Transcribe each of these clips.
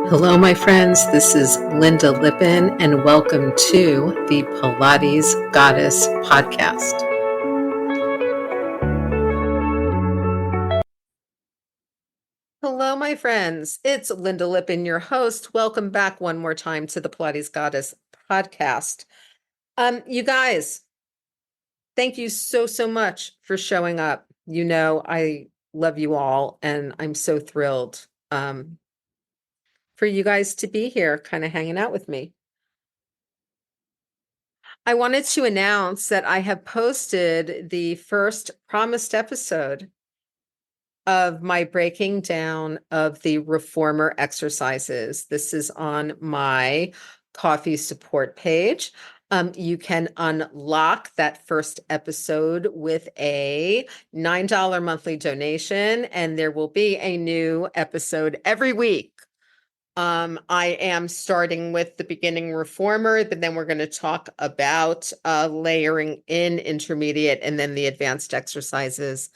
Hello, my friends. This is Lynda Lippin, and welcome to the Pilates Goddess podcast. Hello, my friends. It's Lynda Lippin, your host. Welcome back one more time to the Pilates Goddess podcast. You guys, thank you so much for showing up. You know, I love you all, and I'm so thrilled for you guys to be here, kind of hanging out with me. I wanted to announce that I have posted the first promised episode of my breaking down of the reformer exercises. This is on my coffee support page. You can unlock that first episode with a $9 monthly donation, and there will be a new episode every week. I am starting with the beginning reformer, but then we're going to talk about layering in intermediate and then the advanced exercises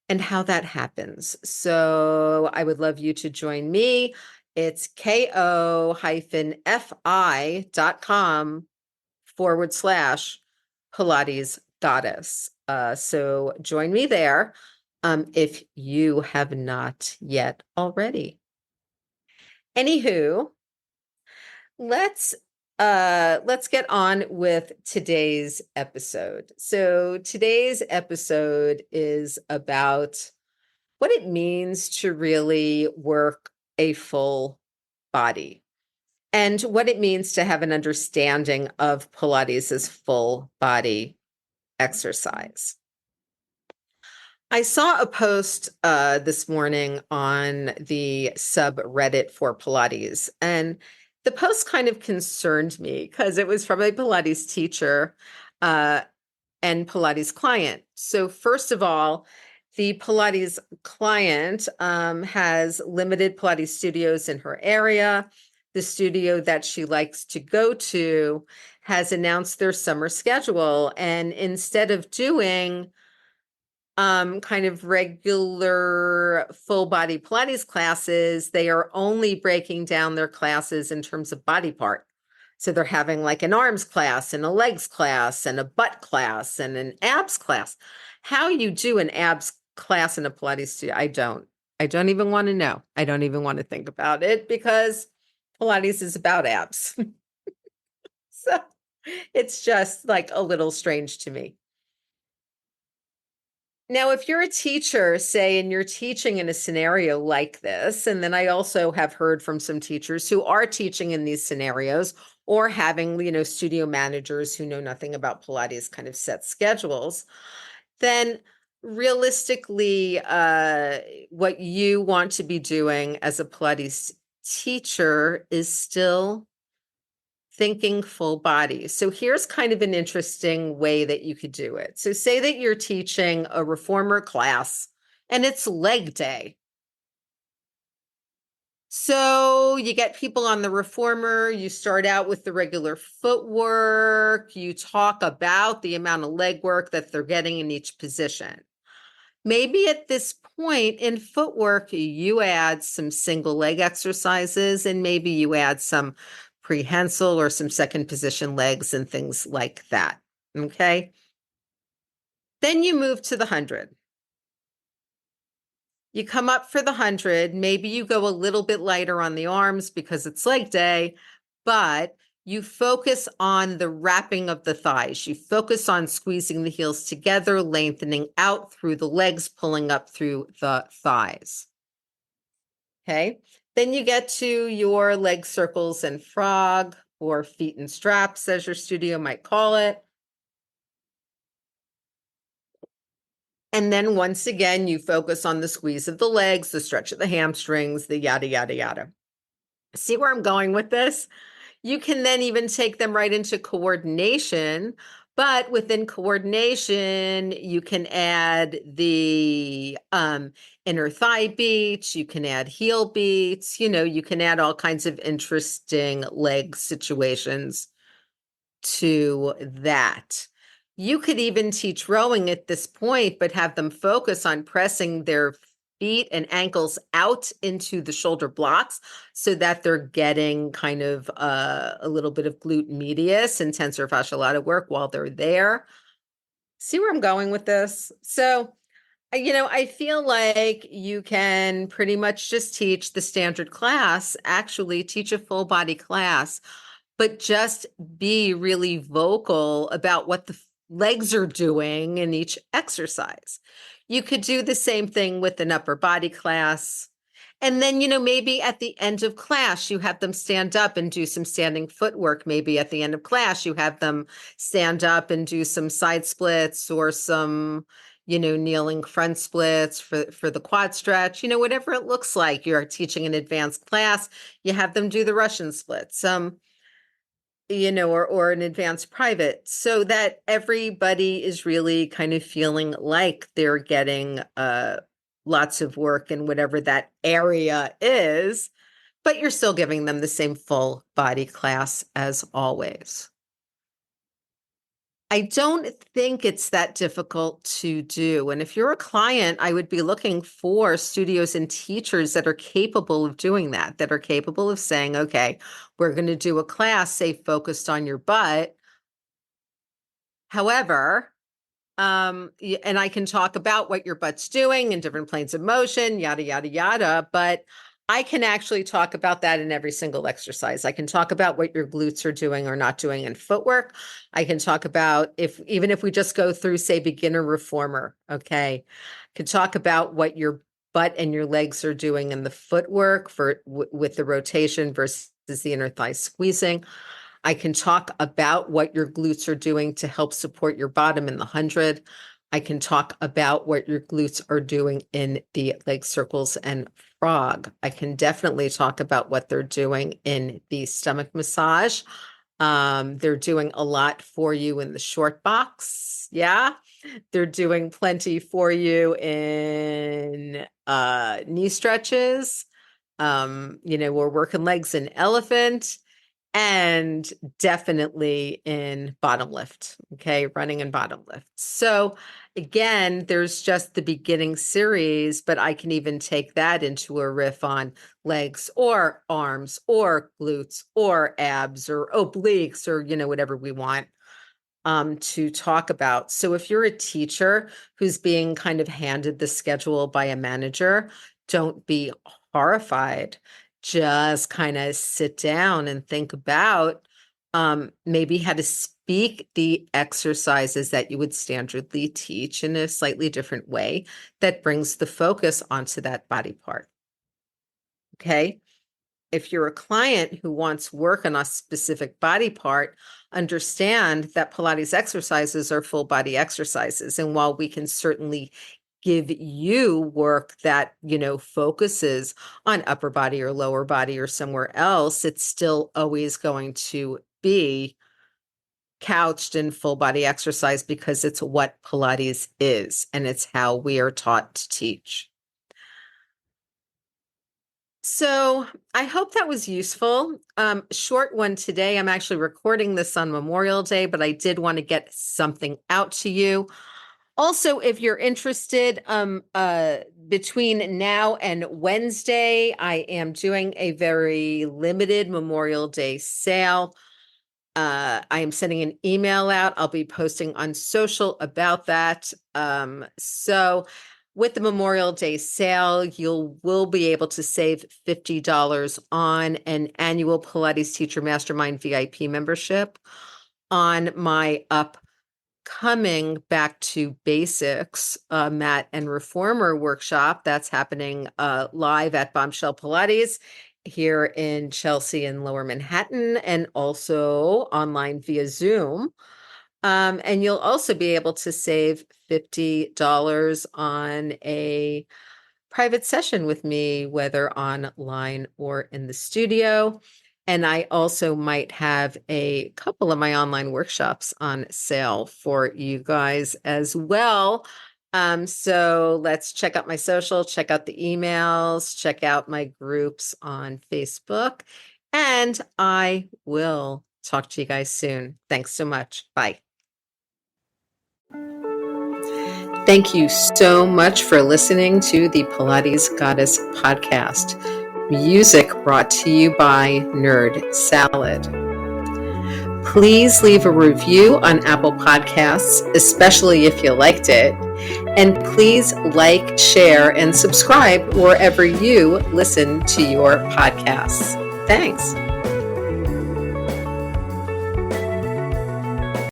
and how that happens. So I would love you to join me. It's ko-fi.com/Pilates goddess. So join me there if you have not yet already. Anywho, let's get on with today's episode. So today's episode is about what it means to really work a full body and what it means to have an understanding of Pilates as full body exercise. I saw a post this morning on the subreddit for Pilates, and the post kind of concerned me because it was from a Pilates teacher and Pilates client. So first of all, the Pilates client has limited Pilates studios in her area. The studio that she likes to go to has announced their summer schedule, and instead of doing kind of regular full body Pilates classes, they are only breaking down their classes in terms of body part. So they're having like an arms class and a legs class and a butt class and an abs class. How you do an abs class in a Pilates studio, I don't. I don't even want to know. I don't even want to think about it because Pilates is about abs. So it's just like a little strange to me. Now, if you're a teacher, say, and you're teaching in a scenario like this, and then I also have heard from some teachers who are teaching in these scenarios or having, studio managers who know nothing about Pilates kind of set schedules, then realistically, what you want to be doing as a Pilates teacher is still thinking full body. So here's kind of an interesting way that you could do it. So say that you're teaching a reformer class and it's leg day. So you get people on the reformer, you start out with the regular footwork, you talk about the amount of leg work that they're getting in each position. Maybe at this point in footwork, you add some single leg exercises and maybe you add some prehensile or some second position legs and things like that. Okay. Then you move to the 100. You come up for the 100. Maybe you go a little bit lighter on the arms because it's leg day, but you focus on the wrapping of the thighs. You focus on squeezing the heels together, lengthening out through the legs, pulling up through the thighs. Okay. Then you get to your leg circles and frog, or feet and straps, as your studio might call it. And then once again, you focus on the squeeze of the legs, the stretch of the hamstrings, the yada, yada, yada. See where I'm going with this? You can then even take them right into coordination, but within coordination, you can add the inner thigh beats, you can add heel beats, you can add all kinds of interesting leg situations to that. You could even teach rowing at this point, but have them focus on pressing their feet and ankles out into the shoulder blocks so that they're getting kind of a little bit of glute medius and tensor fasciae lata work while they're there. See where I'm going with this? So, I feel like you can pretty much just teach the standard class, actually teach a full body class, but just be really vocal about what the legs are doing in each exercise. You could do the same thing with an upper body class. And then, maybe at the end of class, you have them stand up and do some standing footwork. Maybe at the end of class, you have them stand up and do some side splits or some, kneeling front splits for the quad stretch, whatever it looks like. You're teaching an advanced class, you have them do the Russian splits. Or an advanced private, so that everybody is really kind of feeling like they're getting lots of work in whatever that area is, but you're still giving them the same full body class as always. I don't think it's that difficult to do. And if you're a client, I would be looking for studios and teachers that are capable of doing that, that are capable of saying, okay, we're going to do a class, say, focused on your butt. However, and I can talk about what your butt's doing in different planes of motion, yada, yada, yada, but I can actually talk about that in every single exercise. I can talk about what your glutes are doing or not doing in footwork. I can talk about even if we just go through, say, beginner reformer, okay, I can talk about what your butt and your legs are doing in the footwork with the rotation versus the inner thigh squeezing. I can talk about what your glutes are doing to help support your bottom in the 100. I can talk about what your glutes are doing in the leg circles and frog. I can definitely talk about what they're doing in the stomach massage. They're doing a lot for you in the short box. Yeah. They're doing plenty for you in knee stretches. We're working legs in elephant. And definitely in bottom lift, okay, running and bottom lift. So again, there's just the beginning series, but I can even take that into a riff on legs or arms or glutes or abs or obliques or, whatever we want to talk about. So if you're a teacher who's being kind of handed the schedule by a manager, don't be horrified. Just kind of sit down and think about maybe how to speak the exercises that you would standardly teach in a slightly different way that brings the focus onto that body part. Okay. If you're a client who wants work on a specific body part, understand that Pilates exercises are full body exercises. And while we can certainly give you work that, focuses on upper body or lower body or somewhere else, it's still always going to be couched in full body exercise because it's what Pilates is and it's how we are taught to teach. So I hope that was useful. Short one today. I'm actually recording this on Memorial Day, but I did want to get something out to you. Also, if you're interested, between now and Wednesday, I am doing a very limited Memorial Day sale. I am sending an email out. I'll be posting on social about that. So with the Memorial Day sale, you will be able to save $50 on an annual Pilates Teacher Mastermind VIP membership on my upcoming Back to Basics Mat and Reformer workshop that's happening live at Bombshell Pilates here in Chelsea and Lower Manhattan, and also online via Zoom. And you'll also be able to save $50 on a private session with me, whether online or in the studio. And I also might have a couple of my online workshops on sale for you guys as well. So let's check out my social, check out the emails, check out my groups on Facebook, and I will talk to you guys soon. Thanks so much. Bye. Thank you so much for listening to the Pilates Goddess podcast. Music brought to you by Nerd Salad. Please leave a review on Apple Podcasts, especially if you liked it. And please like, share, and subscribe wherever you listen to your podcasts. Thanks.